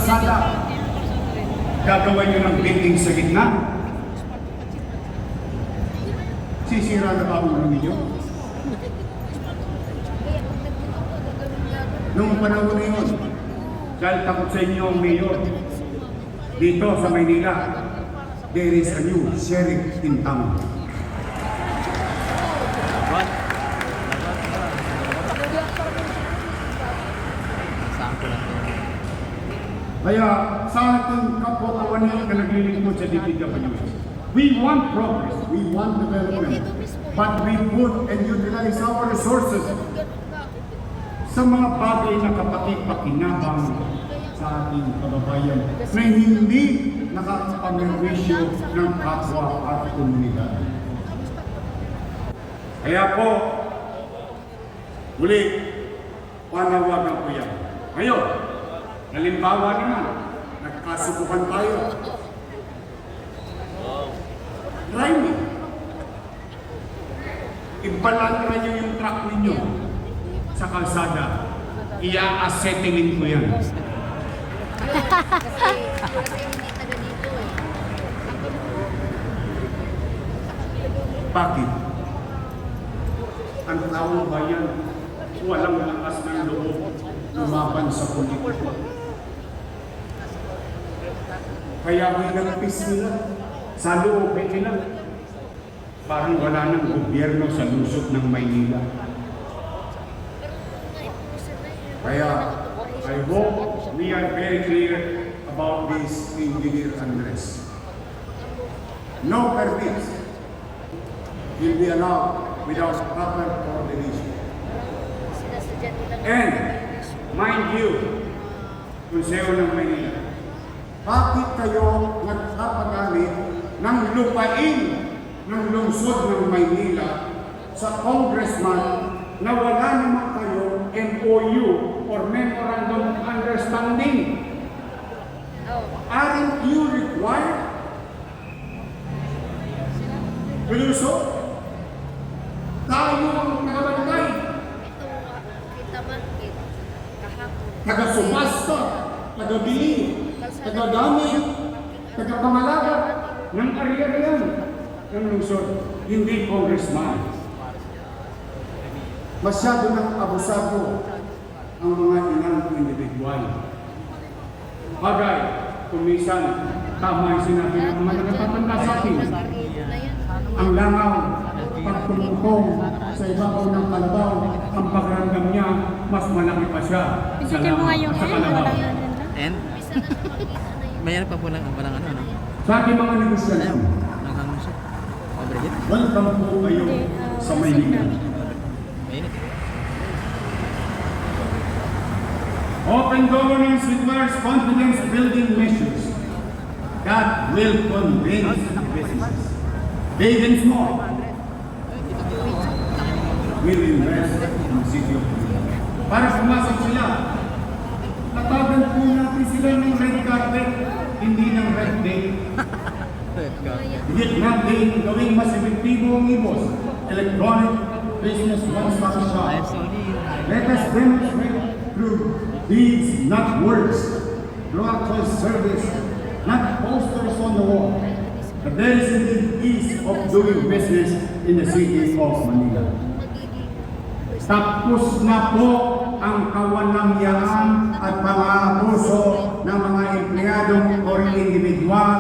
kalsada. Gagawa nyo ng building sa gitna. Sisira na ba ang ninyo? Noong panahon na yun, dahil takot sa inyo ang mayor, dito sa Maynila, there is a new sheriff in town. Kaya sa ating kapwa-kawan na naglilingkod sa DPWH, we want progress, we want development, but we put and utilize our resources sa mga bagay na kapatid-pakinabang sa ating kababayan na hindi nakakapamerwisyo ng kapwa at komunidad. Kaya po, muli, panawagan ko yan. Ngayon, halimbawa naman, nagkasubukan tayo. Try me. Ibalantra nyo yung truck ninyo sa kalsada. Ia-acetylene ko yan. Kasi hindi taga dito eh. Bakit? Ang taong bayan, walang lakas ng loob lumaban sa politiko. Kaya hinagpis nila sa loob nila. Parang wala ng gobyerno sa lusot ng Maynila. Kaya I hope we are very clear about this engineer unrest. No permits will be allowed without proper coordination. And mind you, Konseho ng Maynila, bakit kayo nagpapagamit ng lupain ng lungsod ng Maynila sa congressman na wala naman kayo MOU or Memorandum of Understanding? Aren't you required to do so? Tayo ang nagabantay. Taga-sumasta, taga-bili, taga-gamit, taga-pamalaga ng ari-arian ng lungsod, hindi congressman. Masyado ng abusado ang mga ilang individual. Bagay, kumisan, tama yung sinabi ng mga nagtatanda sa atin. Ang langaw, pagtumungkong sa ibabaw ng kalabaw, ang pagramdam niya, mas malaki pa siya sa langaw, sa kalabaw. And? Mayroon pa po lang walang ano, no? Sa ating mga negosasyon, Nanghang siya. Pabrigit? welcome po kayo sa Maynila. Mainit. Open governance requires confidence-building measures that will convince businesses, big and small, will invest in the city of Manila. Para pumasok sila, tatagan po natin sila ng red carpet, hindi ng red day. Higit natin gawing mas epektibo ang IBOS, Electronic Business One-Stop Shop. Let us demonstrate through deeds, not words, through actual service, not posters on the wall. But there is indeed ease of doing business in the city of Manila. Tapos na po ang kawalangyaan at pang-aabuso ng mga empleyadong o individual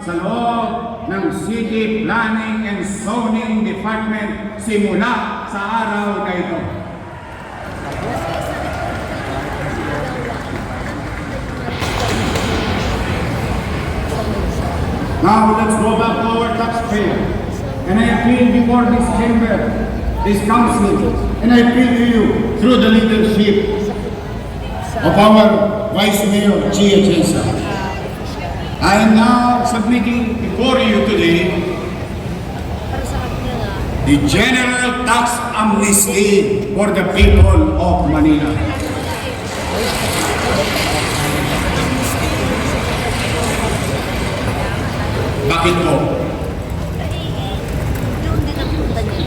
sa loob ng City Planning and Zoning Department simula sa araw na ito. Now let's go back to our taxpayer. And I appeal before this chamber, this council, and I appeal to you through the leadership of our Vice Mayor, Gia Chesa. I am now submitting before you today the General Tax Amnesty for the people of Manila. Bakit po?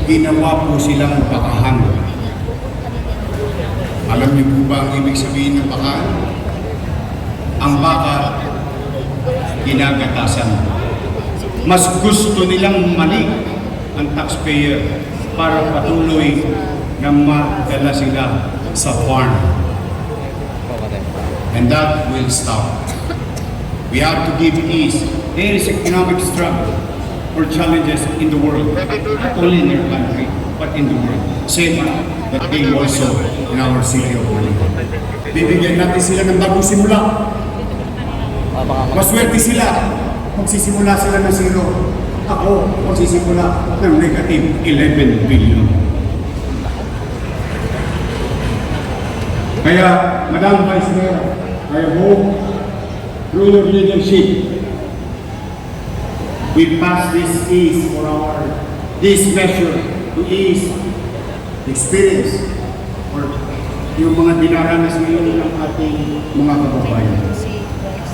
Ginawa po silang bakahan. Alam niyo po ba ang ibig sabihin ng bakahan? ang baka ginagatasan. Mas gusto nilang mali ang taxpayer para patuloy na madala sila sa farm. And that will stop. We have to give ease. There is economic struggle or challenges in the world, not only in our country, but in the world. Same that they also in our city of Manila. Bibigyan natin sila ng bagong simula. Maswerte sila. Magsisimula sila ng zero. Ako, magsisimula ng negative 11 billion. Kaya, Madam Vice Mayor, I hope through your leadership, we pass this this measure to ease the experience or yung mga dinaranas ngayon ng ating mga kababayan.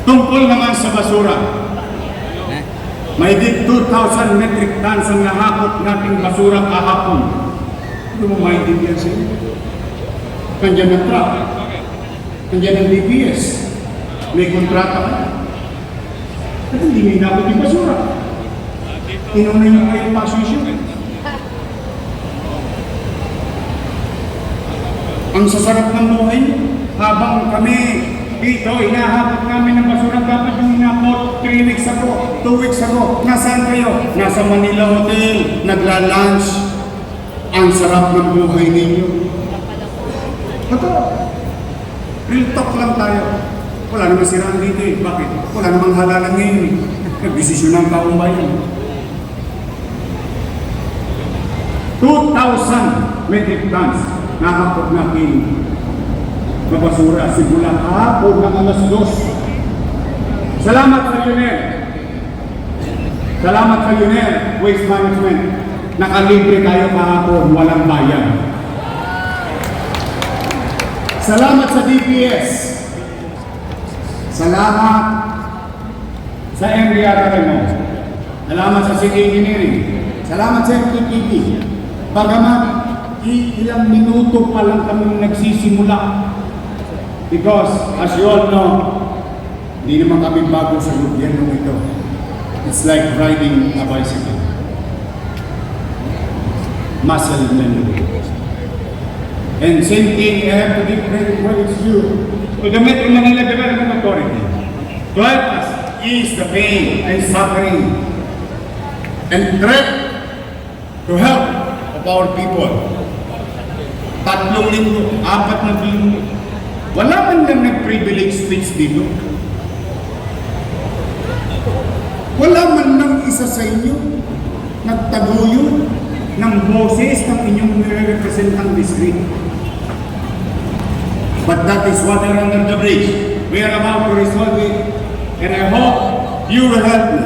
Tungkol naman sa basura, may 2,000 metric tons ang nahakot nating basura kahapon. Hindi mo maintindihan sila. Nandiyan ang truck, nandiyan ang DPS, may kontrata ka. At hindi may inabot yung basura. Inuna yung kayo pasisyon. Ang sasarap ng buhay, habang kami dito, inahakot namin ng basura, dapat yung inakot 3 weeks ago, 2 weeks ago. Nasaan kayo? Nasa Manila Hotel, nagla-lunch. Ang sarap ng buhay ninyo. Ito, real talk lang tayo. Wala namang siraan dito eh. Bakit? Wala namang halalan ngayon eh. Nagdesisyon ng taong bayan. 2,000 metric tons nakakot natin na basura simula kahapon ng alas 2. Salamat sa UNER. Salamat sa UNER Waste Management. Nakalibre tayo kahapon, walang bayan. Salamat sa DPS. Salamat sa MDRRMO. Salamat sa City Engineering. Salamat sa MTPP. Bagamat ilang minuto pa lang kami nagsisimula. Because, as you all know, hindi naman kami bago sa gobyerno ito. It's like riding a bicycle. Muscle memory. And same thing, I have to give credit where it's due to the Metro Manila Development Authority to help us ease the pain and suffering and threat to help of our people. 3 linggo, 4 na linggo. Wala man lang nag-privilege speech dito. Wala man lang isa sa inyo nagtaguyod ng boses ng inyong nire-representang district. But that is water under the bridge. We are about to resolve it, and I hope you will help me.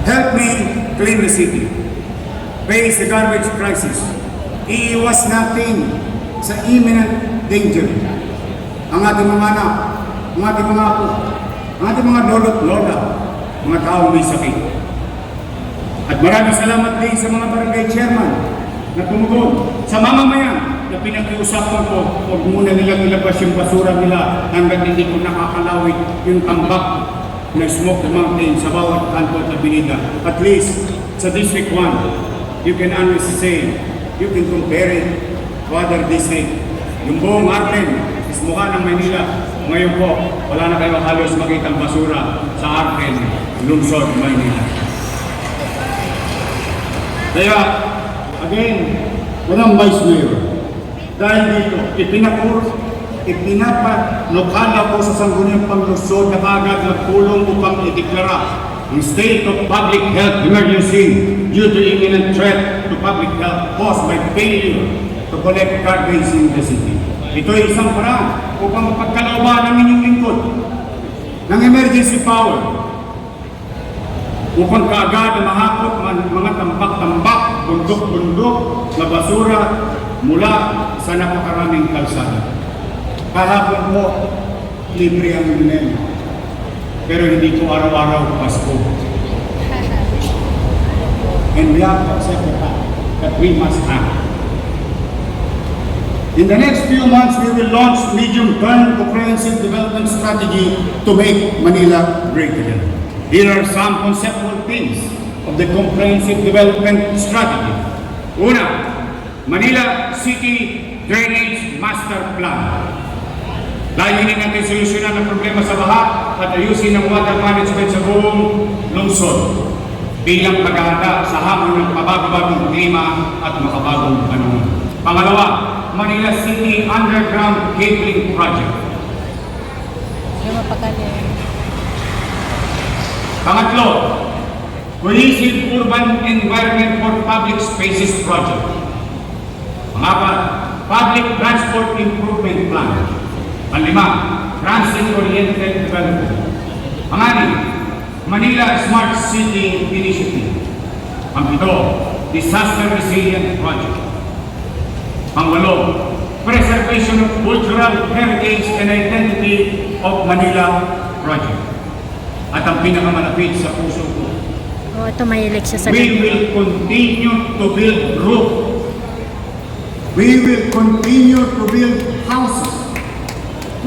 Help me clean the city. Face the garbage crisis. Iiwas natin sa imminent danger ang ating mga anak, ang ating mga apo, ang ating mga lolo't lola, mga tao may sakit. At maraming salamat din sa mga barangay chairman na tumugon sa mamamayan na pinag-iusapan ko, huwag muna nilang ilabas yung basura nila hanggang hindi ko nakakalawit yung tambak na smoke mountain sa bawat kanto at abinida. At least sa District 1, you can honestly say, you can compare it to other district. Yung buong Arlen is mukha ng Manila. Ngayon po, wala na kayo halos makitang basura sa Arlen, lungsod, Manila. Kaya, again, Madam Vice Mayor, dahil dito, ipinapanukala ko sa Sangguniang Panglusod na kaagad nagpulong upang ideklara ang state of public health emergency due to imminent threat to public health caused by failure to collect garbage in the city. Ito ay isang paraan upang mapagkalooban ng inyong lingkod ng emergency power upang kaagad na mahakot mga tambak-tambak, bundok-bundok na basura mula sa napakaraming kalsada. Kahapon po, libre ang UNEM. Pero hindi po araw-araw Pasko. And we have to accept the fact that we must act. In the next few months, we will launch medium-term comprehensive development strategy to make Manila great again. Here are some conceptual themes of the comprehensive development strategy. Una, Manila City Drainage Master Plan. Layunin natin solusyonan ang problema sa baha at ayusin ang water management sa buong lungsod bilang paghahanda sa hamon ng mababagong klima at makabagong panahon. Pangalawa, Manila City Underground Cabling Project. Pangatlo, Cohesive Urban Environment for Public Spaces Project. Pangapat, Public Transport Improvement Plan. Panlima, Transit-Oriented Development. Panganim, Manila Smart City Initiative. Pangpito, Disaster Resilient Project. Pangwalo, Preservation of Cultural Heritage and Identity of Manila Project. At ang pinakamalapit sa puso ko, Oh, ito mahilig siya sa we will continue to build roof. We will continue to build houses.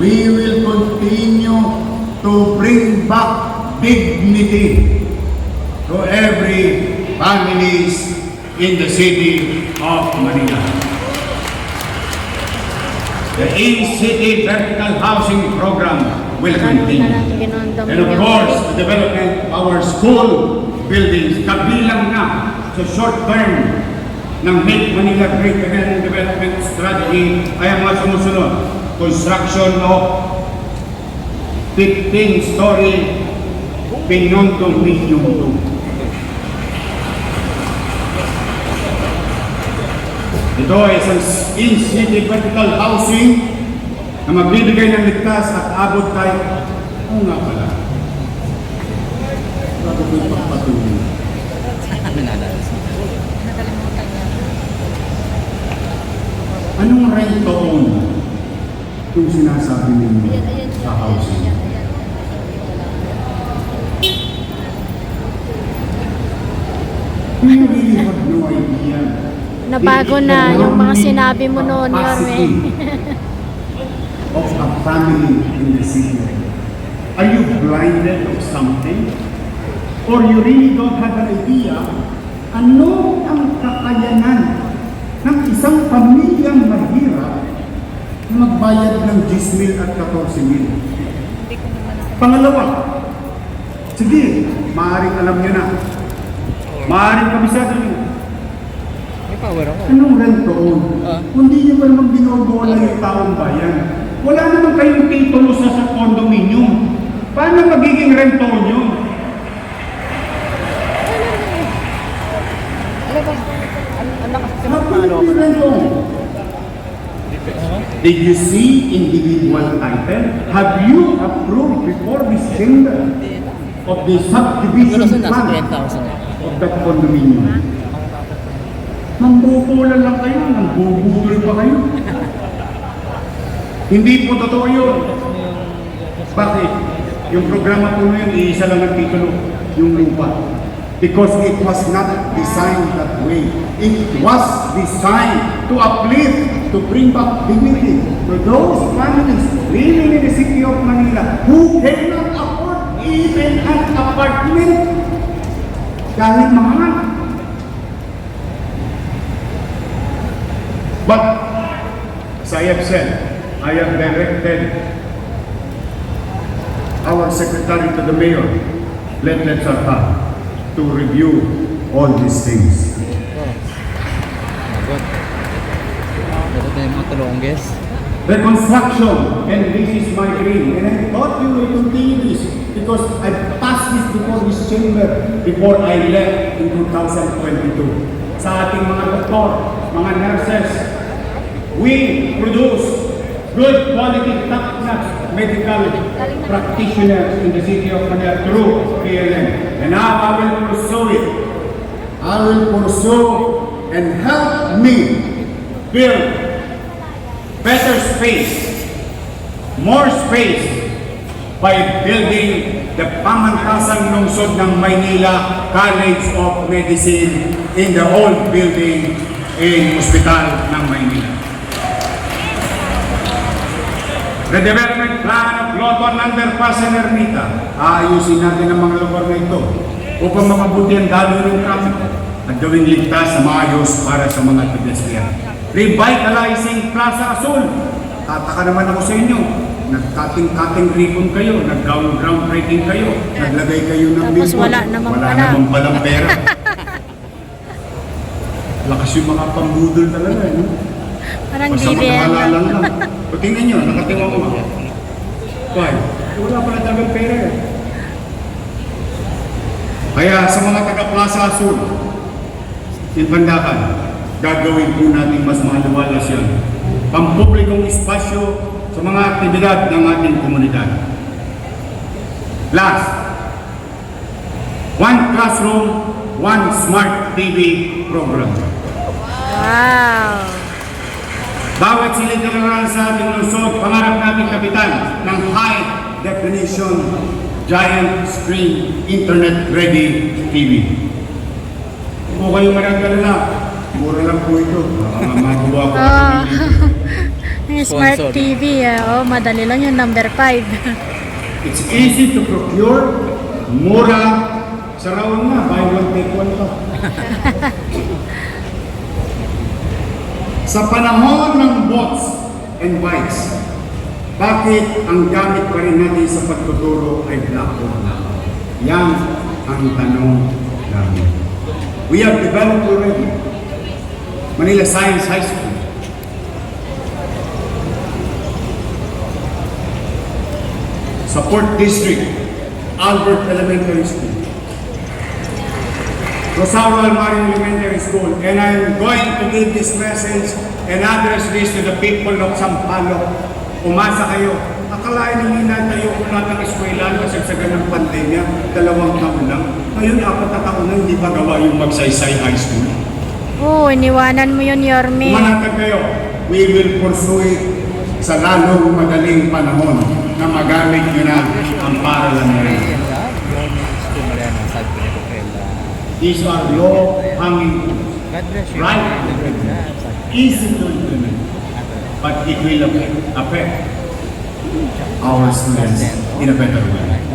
We will continue to bring back dignity to every families in the city of Manila. The in-city vertical housing program will continue. And of course, the development of our school buildings, kabilang na sa short term ng Make Manila Great Again Development Strategy ay ang mga sumusunod. Construction of 15-story pinondominium. Ito ay isang in-city vertical housing na magbibigay ng ligtas at abot tayo. Oo nga pala. Bago ko ipagpatuloy. Anong rent to own yung sinasabi ninyo sa housing? You really have no idea. Nabago na yung mga sinabi mo noon, Yorme. Of a family in the city. Are you blinded of something? Or you really don't have an idea ano ang kakayanan ng isang pamilyang mahirap na magbayad ng 10,000 at 14,000? Pangalawa, sige, maaaring alam nyo na. Maaaring kabisado nyo. May power ako. Anong rento? Hindi nyo ba naman binobola yung taong bayan? Wala naman kayong titulo sa condominium. Paano magiging rento nyo? Did you see individual title? Have you approved before this chamber of the subdivision plan of that condominium? Mambubulan lang kayo, mambubudol pa kayo. Hindi po totoo yun. Bakit? Yung programa po na yun, iisa lang ang titulo, yung lupa. Because it was not designed that way. It was designed to uplift, to bring back dignity to those families living in the city of Manila who cannot afford even an apartment. Kahit mahal. But, as I have said, I have directed our secretary to the mayor, Letlet Sarha, to review all these things. Reconstruction, and this is my dream, and I thought you will continue this because I passed this before this chamber before I left in 2022. Sa ating mga doktor, mga nurses, we produce good quality top-notch medical practitioners in the city of Manila through PLM. And now I will pursue it. I will pursue and help me build better space, more space by building the Pamantasan Lungsod ng Maynila College of Medicine in the old building in Hospital ng Maynila. The development plan of Global Underpass and Ermita. Aayusin natin ang mga lugar na ito upang makabuti ang daloy ng traffic at gawing ligtas na maayos para sa mga pedestrian. Revitalizing Plaza Azul. Tataka naman ako sa inyo. Nag-cutting ribbon kayo, nag-groundbreaking kayo, naglagay kayo ng Tapos billboard. wala namang Wala pala. namang palang pera. Lakas yung mga pambudol talaga, no? Parang Basta BBM. makahalalan lang. O tingnan nyo, nakatiwa ko. Why? Wala pala talagang pera eh. Kaya sa mga taga-Plaza Azul, Pandakan, gagawin po natin mas maluwalas yan. Pampublikong espasyo sa mga aktibidad ng ating komunidad. Last, one classroom, one smart TV program. Wow. Bawat silid-aralan sa ating lungsod, pangarap nating kapitan ng high definition, giant screen, internet-ready TV. Kung kayo managdala, mura lang po ito. Magawa ko Ah. kami Yung Smart Sponsor. TV, oh, madali lang yung number 5. It's easy to procure, mura, sarawan na, buy one take one pa. Sa panahon ng bots and bikes, bakit ang gamit pa rin natin sa pagtuturo ay blackboard na? Yan ang tanong namin. We have developed already Manila Science High School. Support District, Albert Elementary School, Rosario Almario Elementary School, and I'm going to give this message and address this to the people of Sampaloc. Umasa kayo. Akalain nyo na tayo kung lahat ng eskwela kasagsagan ng pandemya, 2 taon lang. Ngayon, 4 na taon na hindi pa gawa yung Magsaysay High School. Oh, iniwanan mo yun, Yorme. Umanatag kayo. We will pursue it sa lalong madaling panahon na magamit nyo na ang paralan nyo. These are low hanging right, easy to implement, but it will affect our students in a better way.